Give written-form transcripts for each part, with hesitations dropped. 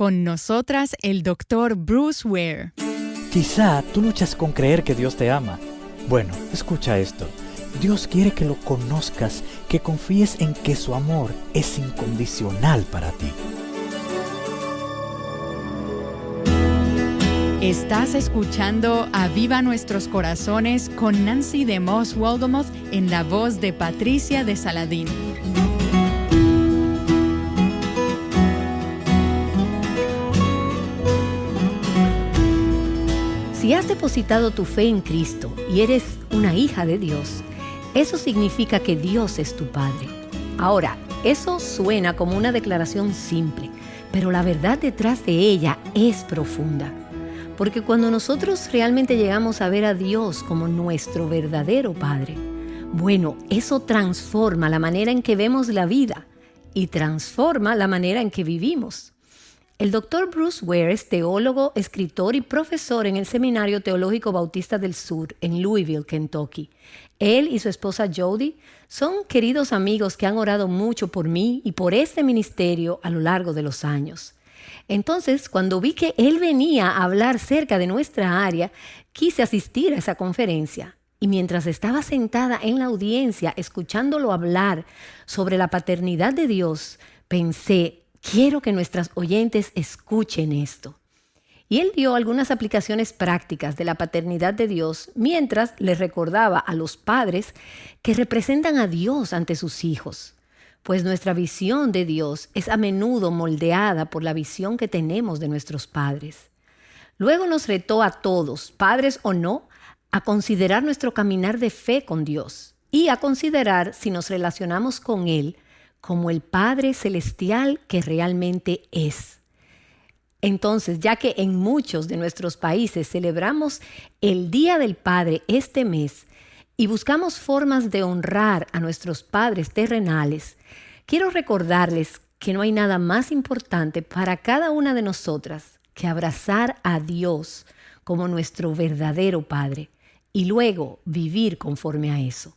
Con nosotras, el Dr. Bruce Ware. Quizá tú luchas con creer que Dios te ama. Bueno, escucha esto. Dios quiere que lo conozcas, que confíes en que su amor es incondicional para ti. Estás escuchando Aviva Nuestros Corazones con Nancy DeMoss Wolgemuth en la voz de Patricia de Saladín. Si has depositado tu fe en Cristo y eres una hija de Dios, eso significa que Dios es tu Padre. Ahora, eso suena como una declaración simple, pero la verdad detrás de ella es profunda. Porque cuando nosotros realmente llegamos a ver a Dios como nuestro verdadero Padre, bueno, eso transforma la manera en que vemos la vida y transforma la manera en que vivimos. El Dr. Bruce Ware es teólogo, escritor y profesor en el Seminario Teológico Bautista del Sur en Louisville, Kentucky. Él y su esposa Jody son queridos amigos que han orado mucho por mí y por este ministerio a lo largo de los años. Entonces, cuando vi que él venía a hablar cerca de nuestra área, quise asistir a esa conferencia. Y mientras estaba sentada en la audiencia, escuchándolo hablar sobre la paternidad de Dios, pensé, quiero que nuestras oyentes escuchen esto. Y él dio algunas aplicaciones prácticas de la paternidad de Dios, mientras les recordaba a los padres que representan a Dios ante sus hijos. Pues nuestra visión de Dios es a menudo moldeada por la visión que tenemos de nuestros padres. Luego nos retó a todos, padres o no, a considerar nuestro caminar de fe con Dios y a considerar si nos relacionamos con Él como el Padre Celestial que realmente es. Entonces, ya que en muchos de nuestros países celebramos el Día del Padre este mes y buscamos formas de honrar a nuestros padres terrenales, quiero recordarles que no hay nada más importante para cada una de nosotras que abrazar a Dios como nuestro verdadero Padre y luego vivir conforme a eso.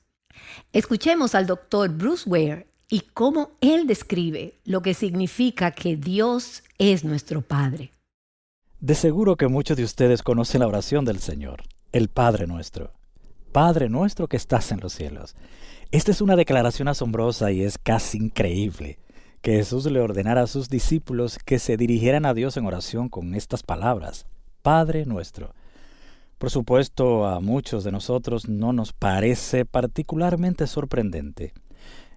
Escuchemos al Dr. Bruce Ware y cómo él describe lo que significa que Dios es nuestro Padre. De seguro que muchos de ustedes conocen la oración del Señor, el Padre Nuestro. Padre nuestro que estás en los cielos. Esta es una declaración asombrosa y es casi increíble que Jesús le ordenara a sus discípulos que se dirigieran a Dios en oración con estas palabras, Padre nuestro. Por supuesto, a muchos de nosotros no nos parece particularmente sorprendente.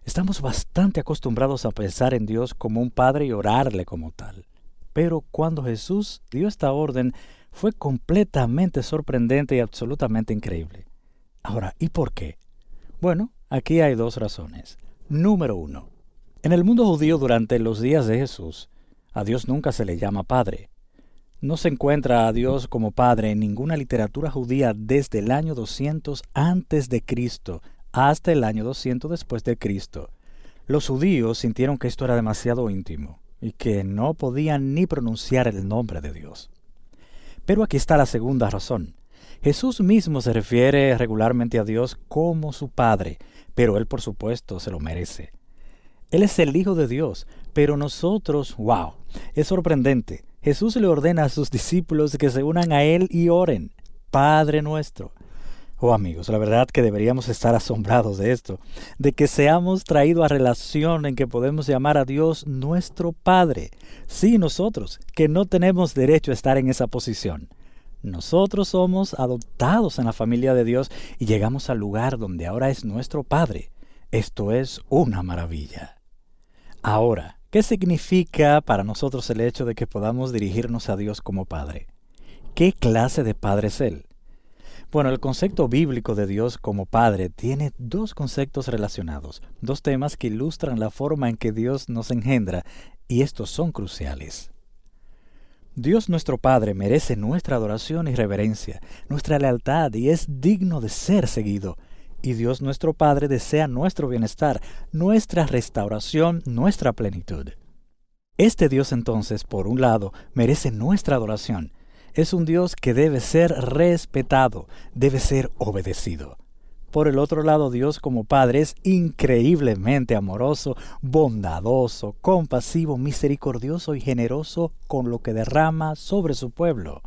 Estamos bastante acostumbrados a pensar en Dios como un Padre y orarle como tal. Pero cuando Jesús dio esta orden, fue completamente sorprendente y absolutamente increíble. Ahora, ¿y por qué? Bueno, aquí hay dos razones. Número 1. En el mundo judío durante los días de Jesús, a Dios nunca se le llama Padre. No se encuentra a Dios como Padre en ninguna literatura judía desde el año 200 antes de Cristo hasta el año 200 después de Cristo. Los judíos sintieron que esto era demasiado íntimo y que no podían ni pronunciar el nombre de Dios. Pero aquí está la segunda razón. Jesús mismo se refiere regularmente a Dios como su Padre, pero Él por supuesto se lo merece. Él es el Hijo de Dios, pero nosotros, ¡wow!, es sorprendente. Jesús le ordena a sus discípulos que se unan a Él y oren, Padre nuestro. Oh amigos, la verdad que deberíamos estar asombrados de esto, de que seamos traídos a relación en que podemos llamar a Dios nuestro Padre. Sí, nosotros, que no tenemos derecho a estar en esa posición. Nosotros somos adoptados en la familia de Dios y llegamos al lugar donde ahora es nuestro Padre. Esto es una maravilla. Ahora, ¿qué significa para nosotros el hecho de que podamos dirigirnos a Dios como Padre? ¿Qué clase de Padre es Él? Bueno, el concepto bíblico de Dios como Padre tiene dos conceptos relacionados, dos temas que ilustran la forma en que Dios nos engendra, y estos son cruciales. Dios nuestro Padre merece nuestra adoración y reverencia, nuestra lealtad y es digno de ser seguido. Y Dios nuestro Padre desea nuestro bienestar, nuestra restauración, nuestra plenitud. Este Dios entonces, por un lado, merece nuestra adoración. Es un Dios que debe ser respetado, debe ser obedecido. por el otro lado, Dios como Padre es increíblemente amoroso, bondadoso, compasivo, misericordioso y generoso con lo que derrama sobre su pueblo.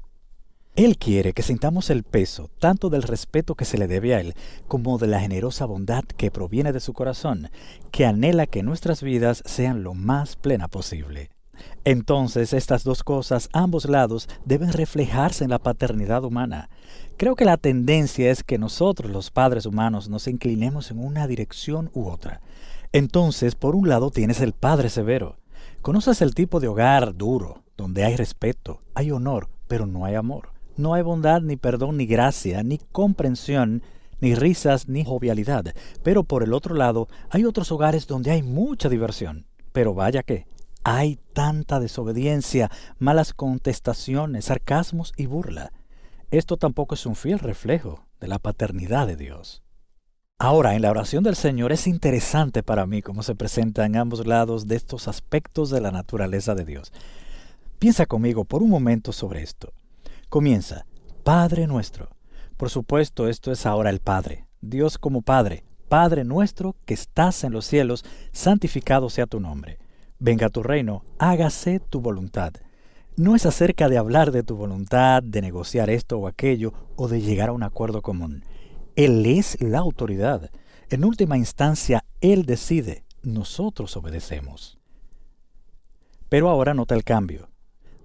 Él quiere que sintamos el peso tanto del respeto que se le debe a Él como de la generosa bondad que proviene de su corazón, que anhela que nuestras vidas sean lo más plena posible. Entonces, estas dos cosas, ambos lados, deben reflejarse en la paternidad humana. Creo que la tendencia es que nosotros, los padres humanos, nos inclinemos en una dirección u otra. Entonces, por un lado tienes el padre severo. Conoces el tipo de hogar duro, donde hay respeto, hay honor, pero no hay amor. No hay bondad, ni perdón, ni gracia, ni comprensión, ni risas, ni jovialidad. Pero por el otro lado, hay otros hogares donde hay mucha diversión. Pero vaya que hay tanta desobediencia, malas contestaciones, sarcasmos y burla. Esto tampoco es un fiel reflejo de la paternidad de Dios. Ahora, en la oración del Señor es interesante para mí cómo se presenta en ambos lados de estos aspectos de la naturaleza de Dios. Piensa conmigo por un momento sobre esto. Comienza, Padre nuestro. Por supuesto, esto es ahora el Padre. Dios como Padre. Padre nuestro que estás en los cielos, santificado sea tu nombre. Venga tu reino, hágase tu voluntad. No es acerca de hablar de tu voluntad, de negociar esto o aquello, o de llegar a un acuerdo común. Él es la autoridad. En última instancia, Él decide. Nosotros obedecemos. Pero ahora nota el cambio.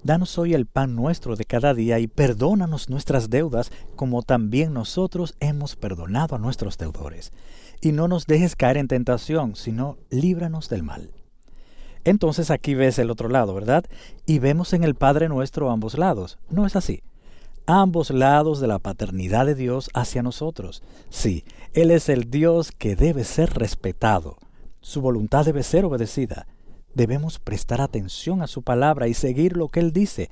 Danos hoy el pan nuestro de cada día y perdónanos nuestras deudas, como también nosotros hemos perdonado a nuestros deudores. Y no nos dejes caer en tentación, sino líbranos del mal. Entonces aquí ves el otro lado, ¿verdad? Y vemos en el Padre nuestro ambos lados. ¿No es así? Ambos lados de la paternidad de Dios hacia nosotros. Sí, Él es el Dios que debe ser respetado. Su voluntad debe ser obedecida. Debemos prestar atención a su palabra y seguir lo que Él dice.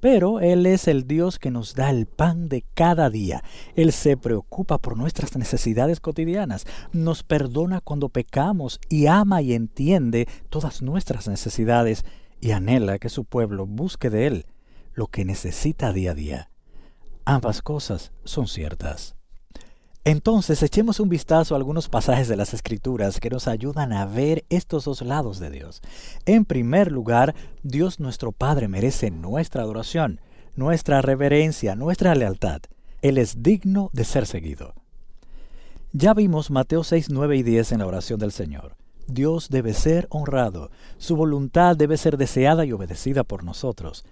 Pero Él es el Dios que nos da el pan de cada día. Él se preocupa por nuestras necesidades cotidianas, nos perdona cuando pecamos y ama y entiende todas nuestras necesidades y anhela que su pueblo busque de Él lo que necesita día a día. Ambas cosas son ciertas. Entonces, echemos un vistazo a algunos pasajes de las Escrituras que nos ayudan a ver estos dos lados de Dios. En primer lugar, Dios nuestro Padre merece nuestra adoración, nuestra reverencia, nuestra lealtad. Él es digno de ser seguido. Ya vimos Mateo 6, 9 y 10 en la oración del Señor. Dios debe ser honrado, su voluntad debe ser deseada y obedecida por nosotros.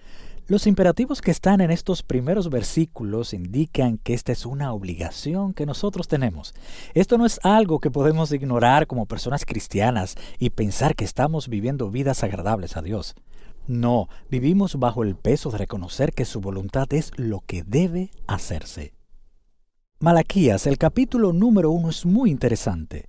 Los imperativos que están en estos primeros versículos indican que esta es una obligación que nosotros tenemos. Esto no es algo que podemos ignorar como personas cristianas y pensar que estamos viviendo vidas agradables a Dios. No, vivimos bajo el peso de reconocer que su voluntad es lo que debe hacerse. Malaquías, el capítulo número 1 es muy interesante.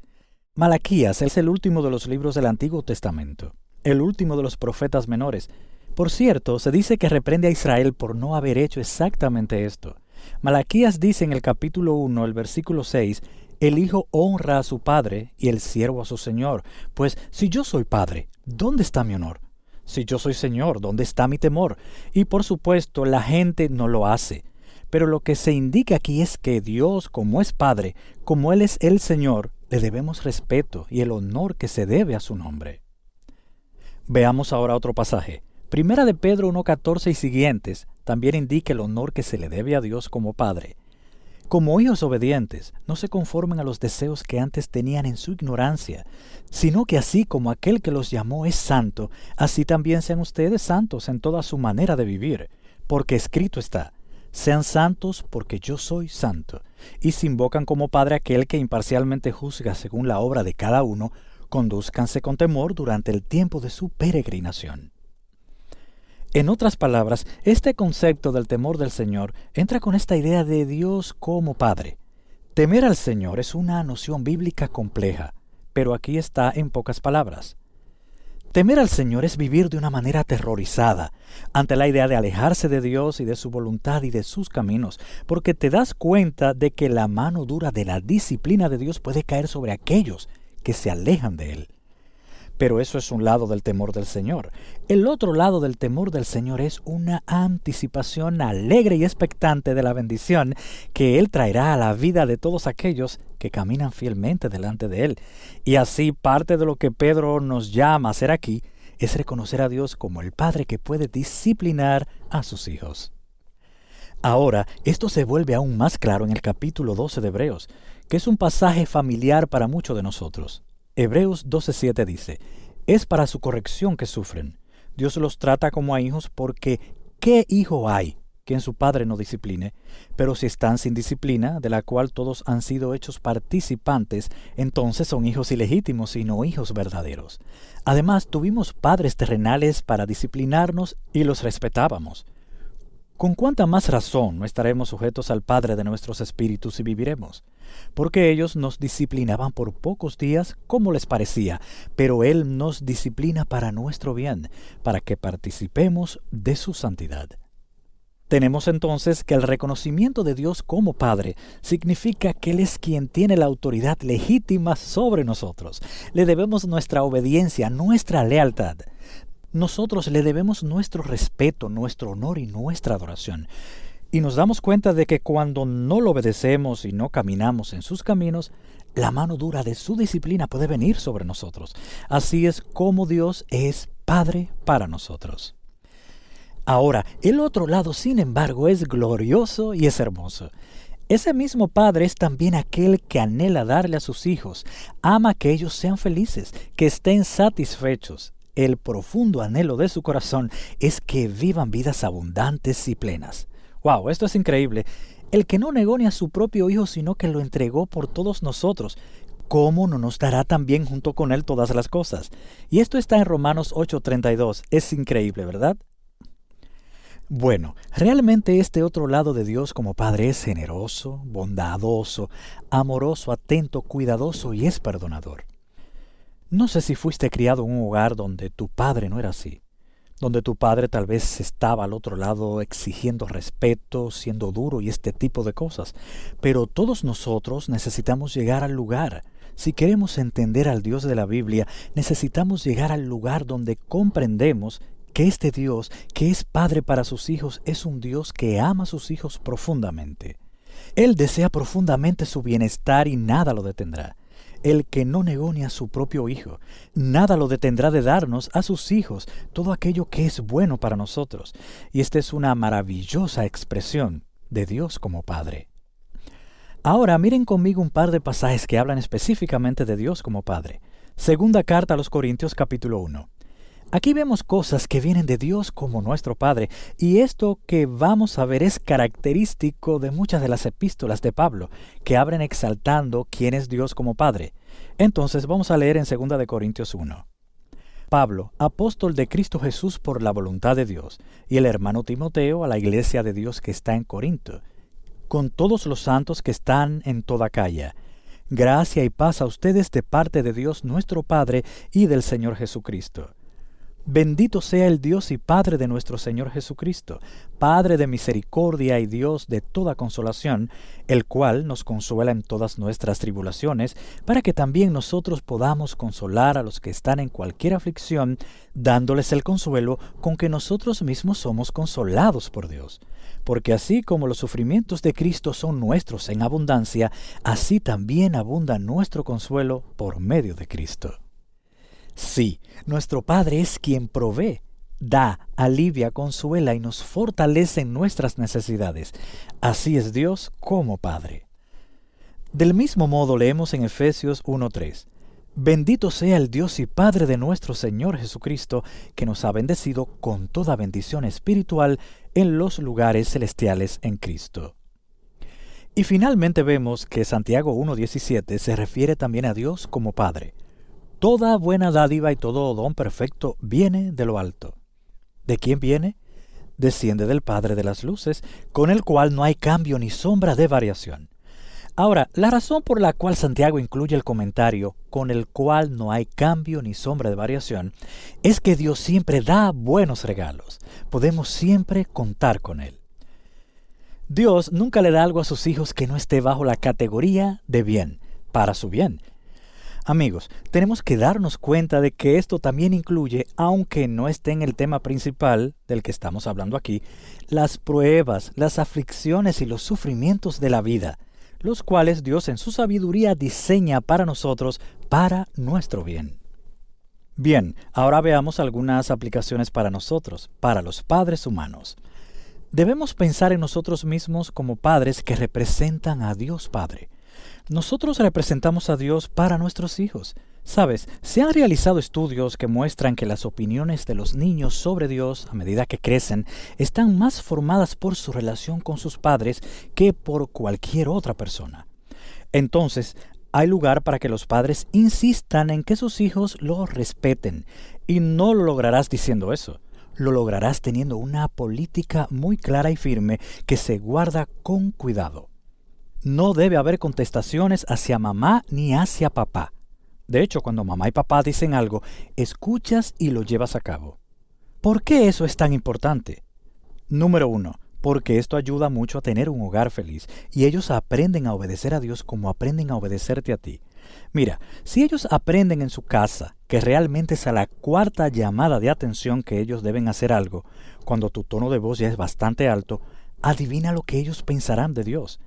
Malaquías es el último de los libros del Antiguo Testamento, el último de los profetas menores. Por cierto, se dice que reprende a Israel por no haber hecho exactamente esto. Malaquías dice en el capítulo 1, el versículo 6, el hijo honra a su padre y el siervo a su señor. Pues si yo soy padre, ¿dónde está mi honor? Si yo soy señor, ¿dónde está mi temor? Y por supuesto, la gente no lo hace. Pero lo que se indica aquí es que Dios, como es Padre, como Él es el Señor, le debemos respeto y el honor que se debe a su nombre. Veamos ahora otro pasaje. Primera de Pedro 1:14 y siguientes también indica el honor que se le debe a Dios como Padre. Como hijos obedientes, no se conformen a los deseos que antes tenían en su ignorancia, sino que así como aquel que los llamó es santo, así también sean ustedes santos en toda su manera de vivir, porque escrito está, sean santos porque yo soy santo. Y si invocan como Padre aquel que imparcialmente juzga según la obra de cada uno, condúzcanse con temor durante el tiempo de su peregrinación. En otras palabras, este concepto del temor del Señor entra con esta idea de Dios como Padre. Temer al Señor es una noción bíblica compleja, pero aquí está en pocas palabras. Temer al Señor es vivir de una manera aterrorizada ante la idea de alejarse de Dios y de su voluntad y de sus caminos, porque te das cuenta de que la mano dura de la disciplina de Dios puede caer sobre aquellos que se alejan de Él. Pero eso es un lado del temor del Señor. El otro lado del temor del Señor es una anticipación alegre y expectante de la bendición que Él traerá a la vida de todos aquellos que caminan fielmente delante de Él. Y así parte de lo que Pedro nos llama a hacer aquí es reconocer a Dios como el Padre que puede disciplinar a sus hijos. Ahora, esto se vuelve aún más claro en el capítulo 12 de Hebreos, que es un pasaje familiar para muchos de nosotros. Hebreos 12:7 dice: «Es para su corrección que sufren. Dios los trata como a hijos porque ¿qué hijo hay que en su padre no discipline? Pero si están sin disciplina, de la cual todos han sido hechos participantes, entonces son hijos ilegítimos y no hijos verdaderos. Además, tuvimos padres terrenales para disciplinarnos y los respetábamos. ¿Con cuánta más razón no estaremos sujetos al Padre de nuestros espíritus y viviremos? Porque ellos nos disciplinaban por pocos días como les parecía, pero Él nos disciplina para nuestro bien, para que participemos de su santidad». Tenemos entonces que el reconocimiento de Dios como Padre significa que Él es quien tiene la autoridad legítima sobre nosotros. Le debemos nuestra obediencia, nuestra lealtad. Nosotros le debemos nuestro respeto, nuestro honor y nuestra adoración. Y nos damos cuenta de que cuando no lo obedecemos y no caminamos en sus caminos, la mano dura de su disciplina puede venir sobre nosotros. Así es como Dios es Padre para nosotros. Ahora, el otro lado, sin embargo, es glorioso y es hermoso. Ese mismo Padre es también aquel que anhela darle a sus hijos, ama que ellos sean felices, que estén satisfechos. El profundo anhelo de su corazón es que vivan vidas abundantes y plenas. ¡Wow! Esto es increíble. El que no negó ni a su propio Hijo, sino que lo entregó por todos nosotros, ¿cómo no nos dará también junto con Él todas las cosas? Y esto está en Romanos 8:32. Es increíble, ¿verdad? Bueno, realmente este otro lado de Dios como Padre es generoso, bondadoso, amoroso, atento, cuidadoso y es perdonador. No sé si fuiste criado en un hogar donde tu padre no era así, donde tu padre tal vez estaba al otro lado exigiendo respeto, siendo duro y este tipo de cosas, pero todos nosotros necesitamos llegar al lugar. Si queremos entender al Dios de la Biblia, necesitamos llegar al lugar donde comprendemos que este Dios, que es Padre para sus hijos, es un Dios que ama a sus hijos profundamente. Él desea profundamente su bienestar y nada lo detendrá. El que no negó ni a su propio Hijo, nada lo detendrá de darnos a sus hijos todo aquello que es bueno para nosotros. Y esta es una maravillosa expresión de Dios como Padre. Ahora miren conmigo un par de pasajes que hablan específicamente de Dios como Padre. Segunda carta a los Corintios capítulo 1. Aquí vemos cosas que vienen de Dios como nuestro Padre, y esto que vamos a ver es característico de muchas de las epístolas de Pablo, que abren exaltando quién es Dios como Padre. Entonces vamos a leer en 2 Corintios 1. Pablo, apóstol de Cristo Jesús por la voluntad de Dios, y el hermano Timoteo a la iglesia de Dios que está en Corinto, con todos los santos que están en toda Acaya. Gracia y paz a ustedes de parte de Dios nuestro Padre y del Señor Jesucristo. Bendito sea el Dios y Padre de nuestro Señor Jesucristo, Padre de misericordia y Dios de toda consolación, el cual nos consuela en todas nuestras tribulaciones, para que también nosotros podamos consolar a los que están en cualquier aflicción, dándoles el consuelo con que nosotros mismos somos consolados por Dios. Porque así como los sufrimientos de Cristo son nuestros en abundancia, así también abunda nuestro consuelo por medio de Cristo. Sí, nuestro Padre es quien provee, da, alivia, consuela y nos fortalece en nuestras necesidades. Así es Dios como Padre. Del mismo modo leemos en Efesios 1:3. Bendito sea el Dios y Padre de nuestro Señor Jesucristo, que nos ha bendecido con toda bendición espiritual en los lugares celestiales en Cristo. Y finalmente vemos que Santiago 1:17 se refiere también a Dios como Padre. Toda buena dádiva y todo don perfecto viene de lo alto. ¿De quién viene? Desciende del Padre de las luces, con el cual no hay cambio ni sombra de variación. Ahora, la razón por la cual Santiago incluye el comentario con el cual no hay cambio ni sombra de variación es que Dios siempre da buenos regalos. Podemos siempre contar con Él. Dios nunca le da algo a sus hijos que no esté bajo la categoría de bien, para su bien. Amigos, tenemos que darnos cuenta de que esto también incluye, aunque no esté en el tema principal del que estamos hablando aquí, las pruebas, las aflicciones y los sufrimientos de la vida, los cuales Dios en su sabiduría diseña para nosotros, para nuestro bien. Bien, ahora veamos algunas aplicaciones para nosotros, para los padres humanos. Debemos pensar en nosotros mismos como padres que representan a Dios Padre. Nosotros representamos a Dios para nuestros hijos. Sabes, se han realizado estudios que muestran que las opiniones de los niños sobre Dios, a medida que crecen, están más formadas por su relación con sus padres que por cualquier otra persona. Entonces, hay lugar para que los padres insistan en que sus hijos lo respeten, y no lo lograrás diciendo eso. Lo lograrás teniendo una política muy clara y firme que se guarda con cuidado. No debe haber contestaciones hacia mamá ni hacia papá. De hecho, cuando mamá y papá dicen algo, escuchas y lo llevas a cabo. ¿Por qué eso es tan importante? Número 1. Porque esto ayuda mucho a tener un hogar feliz, y ellos aprenden a obedecer a Dios como aprenden a obedecerte a ti. Mira, si ellos aprenden en su casa que realmente es a la cuarta llamada de atención que ellos deben hacer algo, cuando tu tono de voz ya es bastante alto, adivina lo que ellos pensarán de Dios.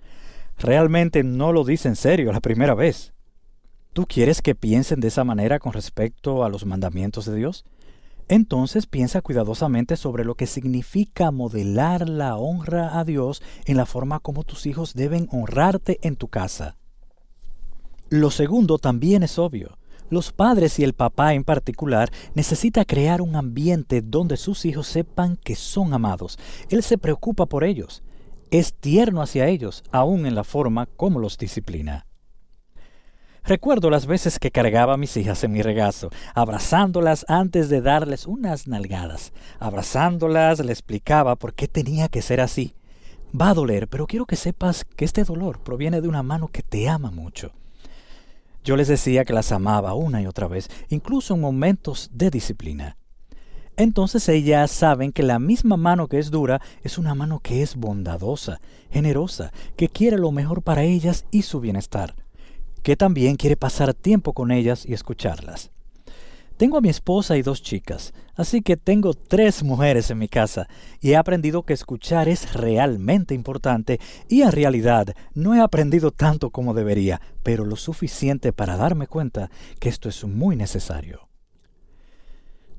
Realmente no lo dice en serio la primera vez. ¿Tú quieres que piensen de esa manera con respecto a los mandamientos de Dios? Entonces piensa cuidadosamente sobre lo que significa modelar la honra a Dios en la forma como tus hijos deben honrarte en tu casa. Lo segundo también es obvio. Los padres y el papá en particular necesita crear un ambiente donde sus hijos sepan que son amados. Él se preocupa por ellos. Es tierno hacia ellos, aún en la forma como los disciplina. Recuerdo las veces que cargaba a mis hijas en mi regazo, abrazándolas antes de darles unas nalgadas. Abrazándolas, le explicaba por qué tenía que ser así. Va a doler, pero quiero que sepas que este dolor proviene de una mano que te ama mucho. Yo les decía que las amaba una y otra vez, incluso en momentos de disciplina. Entonces ellas saben que la misma mano que es dura es una mano que es bondadosa, generosa, que quiere lo mejor para ellas y su bienestar, que también quiere pasar tiempo con ellas y escucharlas. Tengo a mi esposa y 2 chicas, así que tengo 3 mujeres en mi casa y he aprendido que escuchar es realmente importante y en realidad no he aprendido tanto como debería, pero lo suficiente para darme cuenta que esto es muy necesario.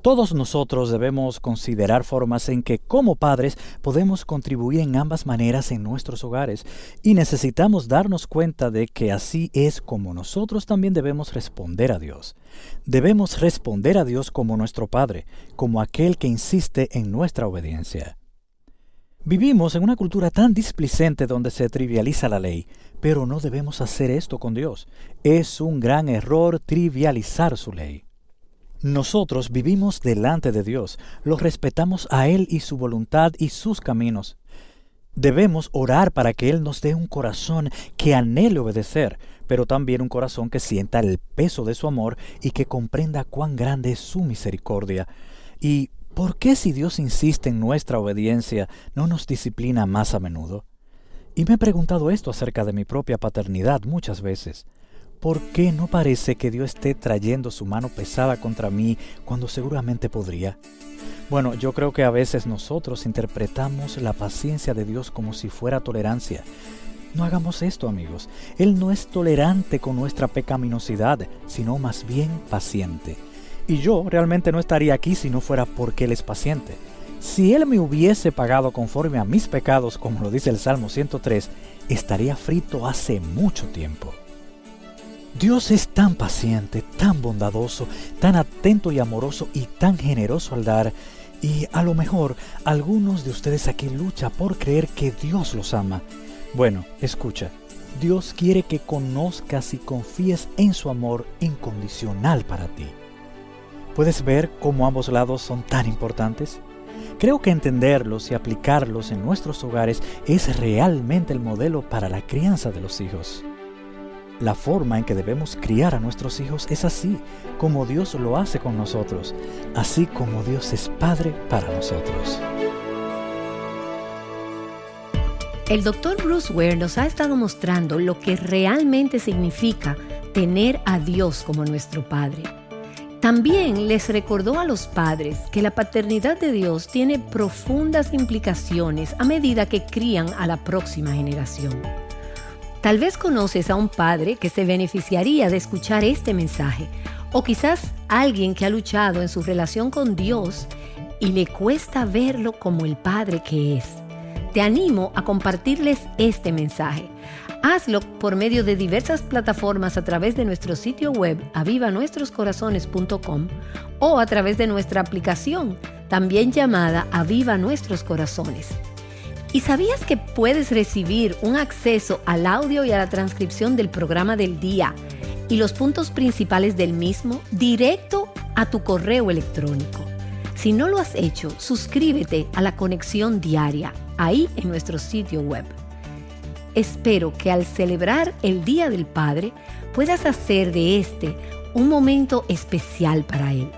Todos nosotros debemos considerar formas en que como padres podemos contribuir en ambas maneras en nuestros hogares y necesitamos darnos cuenta de que así es como nosotros también debemos responder a Dios. Debemos responder a Dios como nuestro Padre, como aquel que insiste en nuestra obediencia. Vivimos en una cultura tan displicente donde se trivializa la ley, pero no debemos hacer esto con Dios. Es un gran error trivializar su ley. Nosotros vivimos delante de Dios, lo respetamos a Él y su voluntad y sus caminos. Debemos orar para que Él nos dé un corazón que anhele obedecer, pero también un corazón que sienta el peso de su amor y que comprenda cuán grande es su misericordia. ¿Y por qué si Dios insiste en nuestra obediencia, no nos disciplina más a menudo? Y me he preguntado esto acerca de mi propia paternidad muchas veces. ¿Por qué no parece que Dios esté trayendo su mano pesada contra mí cuando seguramente podría? Bueno, yo creo que a veces nosotros interpretamos la paciencia de Dios como si fuera tolerancia. No hagamos esto, amigos. Él no es tolerante con nuestra pecaminosidad, sino más bien paciente. Y yo realmente no estaría aquí si no fuera porque Él es paciente. Si Él me hubiese pagado conforme a mis pecados, como lo dice el Salmo 103, estaría frito hace mucho tiempo. Dios es tan paciente, tan bondadoso, tan atento y amoroso y tan generoso al dar. Y a lo mejor algunos de ustedes aquí luchan por creer que Dios los ama. Bueno, escucha, Dios quiere que conozcas y confíes en su amor incondicional para ti. ¿Puedes ver cómo ambos lados son tan importantes? Creo que entenderlos y aplicarlos en nuestros hogares es realmente el modelo para la crianza de los hijos. La forma en que debemos criar a nuestros hijos es así, como Dios lo hace con nosotros, así como Dios es Padre para nosotros. El Dr. Bruce Ware nos ha estado mostrando lo que realmente significa tener a Dios como nuestro Padre. También les recordó a los padres que la paternidad de Dios tiene profundas implicaciones a medida que crían a la próxima generación. Tal vez conoces a un padre que se beneficiaría de escuchar este mensaje, o quizás alguien que ha luchado en su relación con Dios y le cuesta verlo como el Padre que es. Te animo a compartirles este mensaje. Hazlo por medio de diversas plataformas a través de nuestro sitio web avivanuestroscorazones.com o a través de nuestra aplicación, también llamada Aviva Nuestros Corazones. ¿Y sabías que puedes recibir un acceso al audio y a la transcripción del programa del día y los puntos principales del mismo directo a tu correo electrónico? Si no lo has hecho, suscríbete a la conexión diaria ahí en nuestro sitio web. Espero que al celebrar el Día del Padre puedas hacer de este un momento especial para él.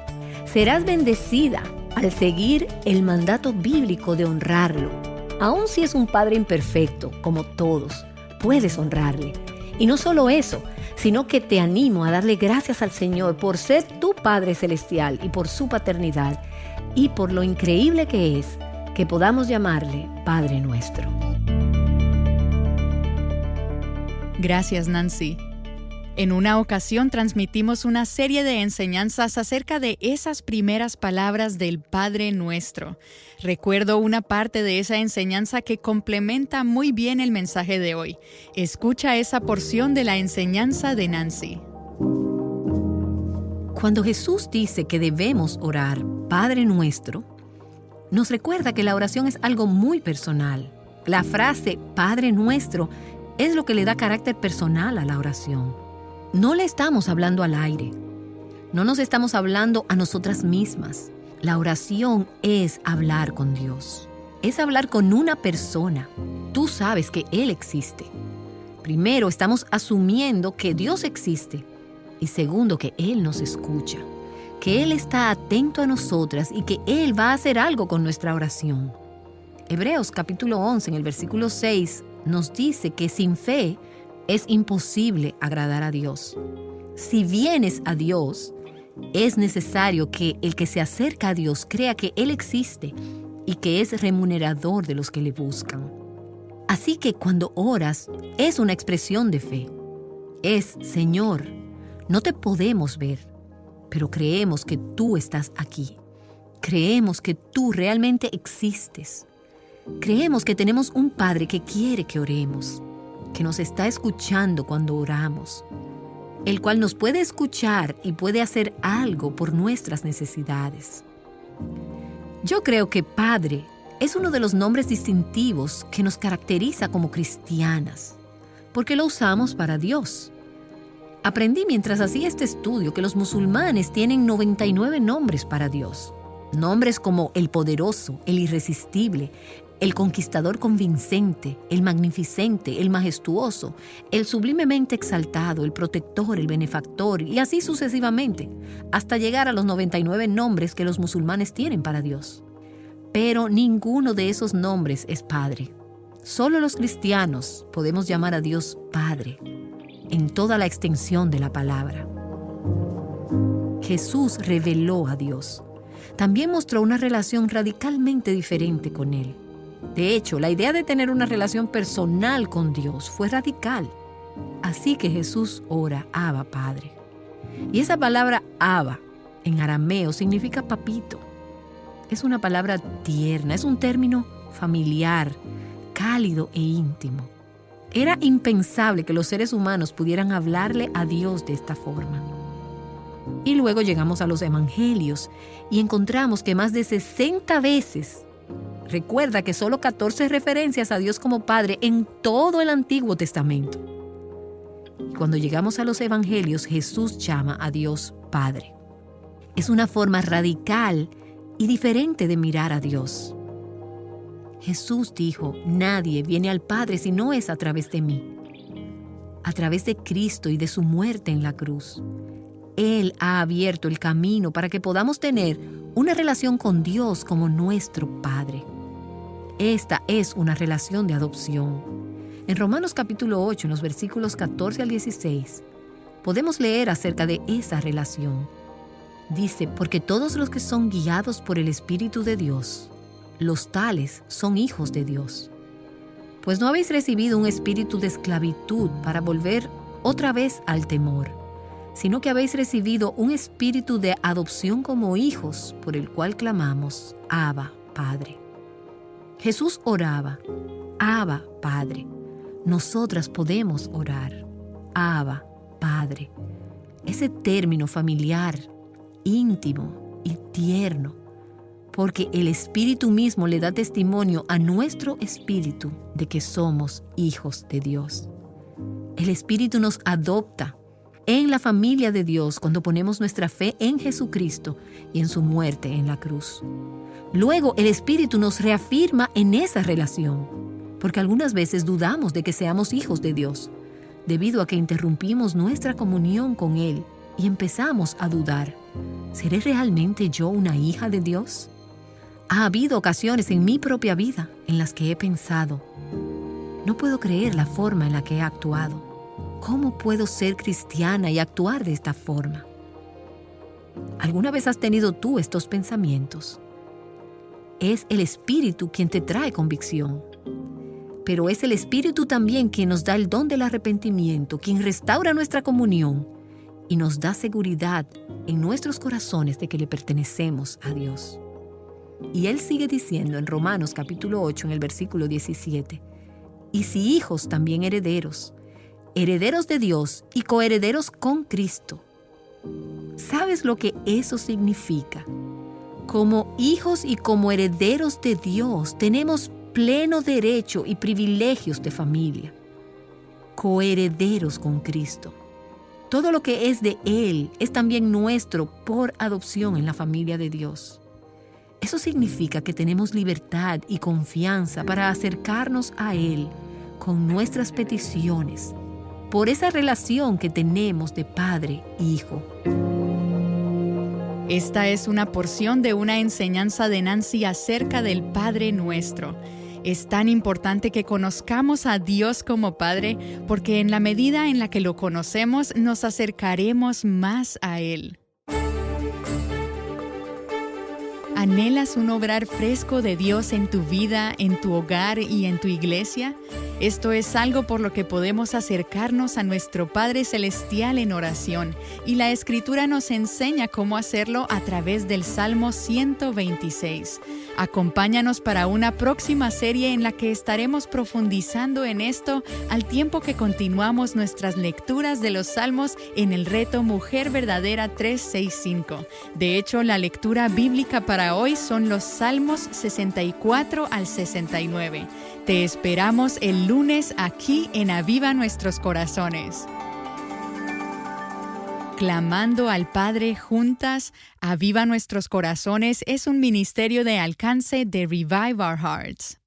Serás bendecida al seguir el mandato bíblico de honrarlo. Aun si es un padre imperfecto, como todos, puedes honrarle. Y no solo eso, sino que te animo a darle gracias al Señor por ser tu Padre Celestial y por su paternidad y por lo increíble que es que podamos llamarle Padre Nuestro. Gracias, Nancy. En una ocasión transmitimos una serie de enseñanzas acerca de esas primeras palabras del Padre Nuestro. Recuerdo una parte de esa enseñanza que complementa muy bien el mensaje de hoy. Escucha esa porción de la enseñanza de Nancy. Cuando Jesús dice que debemos orar Padre Nuestro, nos recuerda que la oración es algo muy personal. La frase Padre Nuestro es lo que le da carácter personal a la oración. No le estamos hablando al aire. No nos estamos hablando a nosotras mismas. La oración es hablar con Dios. Es hablar con una persona. Tú sabes que Él existe. Primero, estamos asumiendo que Dios existe. Y segundo, que Él nos escucha. Que Él está atento a nosotras y que Él va a hacer algo con nuestra oración. Hebreos capítulo 11, en el versículo 6, nos dice que sin fe es imposible agradar a Dios. Si vienes a Dios, es necesario que el que se acerca a Dios crea que Él existe y que es remunerador de los que le buscan. Así que cuando oras, es una expresión de fe. Es, Señor, no te podemos ver, pero creemos que tú estás aquí. Creemos que tú realmente existes. Creemos que tenemos un Padre que quiere que oremos, que nos está escuchando cuando oramos, el cual nos puede escuchar y puede hacer algo por nuestras necesidades. Yo creo que Padre es uno de los nombres distintivos que nos caracteriza como cristianas, porque lo usamos para Dios. Aprendí mientras hacía este estudio que los musulmanes tienen 99 nombres para Dios. Nombres como el poderoso, el irresistible, el conquistador convincente, el magnificente, el majestuoso, el sublimemente exaltado, el protector, el benefactor, y así sucesivamente, hasta llegar a los 99 nombres que los musulmanes tienen para Dios. Pero ninguno de esos nombres es Padre. Solo los cristianos podemos llamar a Dios Padre, en toda la extensión de la palabra. Jesús reveló a Dios. También mostró una relación radicalmente diferente con Él. De hecho, la idea de tener una relación personal con Dios fue radical. Así que Jesús ora, Abba, Padre. Y esa palabra Abba, en arameo, significa papito. Es una palabra tierna, es un término familiar, cálido e íntimo. Era impensable que los seres humanos pudieran hablarle a Dios de esta forma. Y luego llegamos a los evangelios y encontramos que más de 60 veces, recuerda que solo 14 referencias a Dios como Padre en todo el Antiguo Testamento. Y cuando llegamos a los evangelios, Jesús llama a Dios Padre. Es una forma radical y diferente de mirar a Dios. Jesús dijo, nadie viene al Padre si no es a través de mí. A través de Cristo y de su muerte en la cruz. Él ha abierto el camino para que podamos tener una relación con Dios como nuestro Padre. Esta es una relación de adopción. En Romanos capítulo 8, en los versículos 14 al 16, podemos leer acerca de esa relación. Dice, porque todos los que son guiados por el Espíritu de Dios, los tales son hijos de Dios. Pues no habéis recibido un espíritu de esclavitud para volver otra vez al temor, sino que habéis recibido un espíritu de adopción como hijos, por el cual clamamos, Abba, Padre. Jesús oraba, Abba, Padre. Nosotras podemos orar, Abba, Padre. Ese término familiar, íntimo y tierno, porque el Espíritu mismo le da testimonio a nuestro espíritu de que somos hijos de Dios. El Espíritu nos adopta en la familia de Dios cuando ponemos nuestra fe en Jesucristo y en su muerte en la cruz. Luego el Espíritu nos reafirma en esa relación, porque algunas veces dudamos de que seamos hijos de Dios, debido a que interrumpimos nuestra comunión con Él y empezamos a dudar. ¿Seré realmente yo una hija de Dios? Ha habido ocasiones en mi propia vida en las que he pensado, no puedo creer la forma en la que he actuado. ¿Cómo puedo ser cristiana y actuar de esta forma? ¿Alguna vez has tenido tú estos pensamientos? Es el Espíritu quien te trae convicción. Pero es el Espíritu también quien nos da el don del arrepentimiento, quien restaura nuestra comunión y nos da seguridad en nuestros corazones de que le pertenecemos a Dios. Y Él sigue diciendo en Romanos capítulo 8, en el versículo 17, y si hijos, también herederos, herederos de Dios y coherederos con Cristo. ¿Sabes lo que eso significa? Como hijos y como herederos de Dios, tenemos pleno derecho y privilegios de familia. Coherederos con Cristo. Todo lo que es de Él es también nuestro por adopción en la familia de Dios. Eso significa que tenemos libertad y confianza para acercarnos a Él con nuestras peticiones, por esa relación que tenemos de padre e hijo. Esta es una porción de una enseñanza de Nancy acerca del Padre Nuestro. Es tan importante que conozcamos a Dios como Padre, porque en la medida en la que lo conocemos, nos acercaremos más a Él. ¿Anhelas un obrar fresco de Dios en tu vida, en tu hogar y en tu iglesia? Esto es algo por lo que podemos acercarnos a nuestro Padre Celestial en oración, y la Escritura nos enseña cómo hacerlo a través del Salmo 126. Acompáñanos para una próxima serie en la que estaremos profundizando en esto al tiempo que continuamos nuestras lecturas de los Salmos en el reto Mujer Verdadera 365. De hecho, la lectura bíblica para hoy son los Salmos 64 al 69. Te esperamos el lunes aquí en Aviva Nuestros Corazones. Clamando al Padre juntas, Aviva Nuestros Corazones es un ministerio de alcance de Revive Our Hearts.